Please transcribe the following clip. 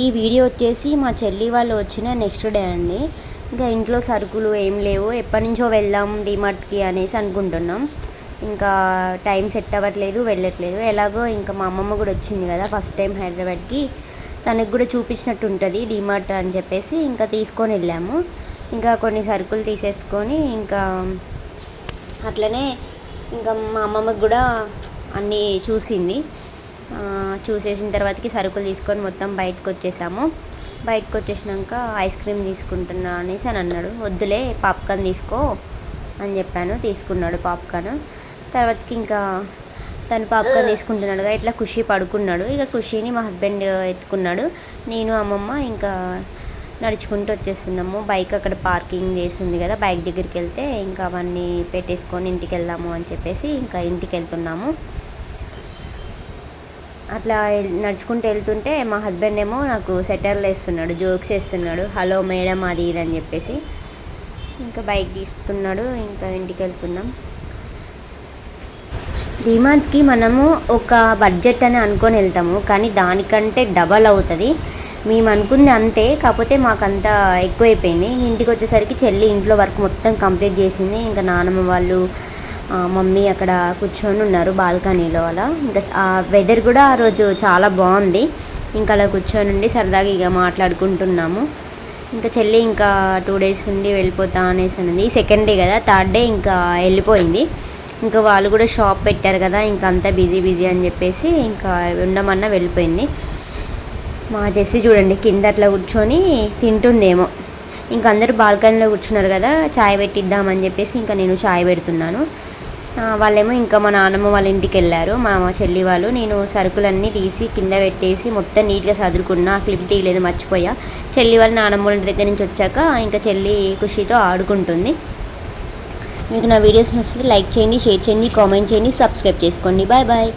ఈ వీడియో వచ్చేసి మా చెల్లి వాళ్ళు వచ్చిన నెక్స్ట్ డే అండి. ఇంకా ఇంట్లో సరుకులు ఏం లేవు, ఎప్పటి నుంచో వెళ్దాం డిమార్ట్కి అనేసి అనుకుంటున్నాం. ఇంకా టైం సెట్ అవ్వట్లేదు, వెళ్ళట్లేదు. ఎలాగో ఇంకా మా అమ్మమ్మ కూడా వచ్చింది కదా ఫస్ట్ టైం హైదరాబాద్కి, తనకు కూడా చూపించినట్టు ఉంటుంది డిమార్ట్ అని చెప్పేసి ఇంకా తీసుకొని వెళ్ళాము. ఇంకా కొన్ని సరుకులు తీసేసుకొని ఇంకా అట్లనే ఇంకా మా అమ్మమ్మకి కూడా అన్నీ చూసేసిన తర్వాతకి సరుకులు తీసుకొని మొత్తం బయటకు వచ్చేసాము. బయటకు వచ్చేసినాక ఐస్ క్రీమ్ తీసుకుంటున్నా అనేసి అని అన్నాడు. వద్దులే పాప్కార్న్ తీసుకో అని చెప్పాను. తీసుకున్నాడు పాప్కార్న్. తర్వాతకి ఇంకా తను పాప్కార్న్ తీసుకుంటున్నాడుగా ఇట్లా ఖుషి పడుకున్నాడు. ఇక ఖుషిని మా హస్బెండ్ ఎత్తుకున్నాడు. నేను అమ్మమ్మ ఇంకా నడుచుకుంటూ వచ్చేస్తున్నాము. బైక్ అక్కడ పార్కింగ్ చేసి ఉంది కదా, బైక్ దగ్గరికి వెళ్తే ఇంకా అవన్నీ పెట్టేసుకొని ఇంటికి వెళ్దాము అని చెప్పేసి ఇంకా ఇంటికి వెళ్తున్నాము. అట్లా నడుచుకుంటూ వెళ్తుంటే మా హస్బెండ్ ఏమో నాకు సెటర్లు వేస్తున్నాడు, జోక్స్ వేస్తున్నాడు, హలో మేడం అది ఇది అని చెప్పేసి. ఇంకా బైక్ తీసుకున్నాడు. ఇంకా ఇంటికి వెళ్తున్నాం. డిమార్ట్కి మనము ఒక బడ్జెట్ అని అనుకొని వెళ్తాము, కానీ దానికంటే డబల్ అవుతుంది. మేము అనుకుంది అంతే, కాకపోతే మాకంతా ఎక్కువైపోయింది. ఇంటికి వచ్చేసరికి చెల్లి ఇంట్లో వర్క్ మొత్తం కంప్లీట్ చేసింది. ఇంకా నాన్నమ్మ వాళ్ళు మమ్మీ అక్కడ కూర్చొని ఉన్నారు బాల్కనీలో. అలా ఇంకా ఆ వెదర్ కూడా ఆ రోజు చాలా బాగుంది. ఇంకా అలా కూర్చొని ఉండి సరదాగా ఇక మాట్లాడుకుంటున్నాము. ఇంకా చెల్లి ఇంకా 2 days ఉండి వెళ్ళిపోతా అనేసి అన్నది. సెకండ్ డే కదా, థర్డ్ డే ఇంకా వెళ్ళిపోయింది. ఇంకా వాళ్ళు కూడా షాప్ పెట్టారు కదా, ఇంకా అంతా బిజీ అని చెప్పేసి ఇంకా ఉండమన్నా వెళ్ళిపోయింది. మా జెస్సీ చూడండి కింద అట్లా కూర్చొని తింటుందేమో. ఇంకా అందరూ బాల్కనీలో కూర్చున్నారు కదా, చాయ్ పెట్టిద్దామని చెప్పేసి ఇంకా నేను చాయ్ పెడుతున్నాను. వాళ్ళేమో ఇంకా మా నాన్నమ్మ వాళ్ళ ఇంటికి వెళ్ళారు. మా చెల్లి వాళ్ళు. నేను సరుకులన్నీ తీసి కింద పెట్టేసి మొత్తం నీట్గా సదురుకున్నా. క్లిప్ తీయలేదు, మర్చిపోయా. చెల్లి వాళ్ళ నాన్నమ్మ వాళ్ళ దగ్గర నుంచి వచ్చాక ఇంకా చెల్లి ఖుషితో ఆడుకుంటుంది. మీకు నా వీడియోస్ నచ్చితే లైక్ చేయండి, షేర్ చేయండి, కామెంట్ చేయండి, సబ్స్క్రైబ్ చేసుకోండి. Bye bye.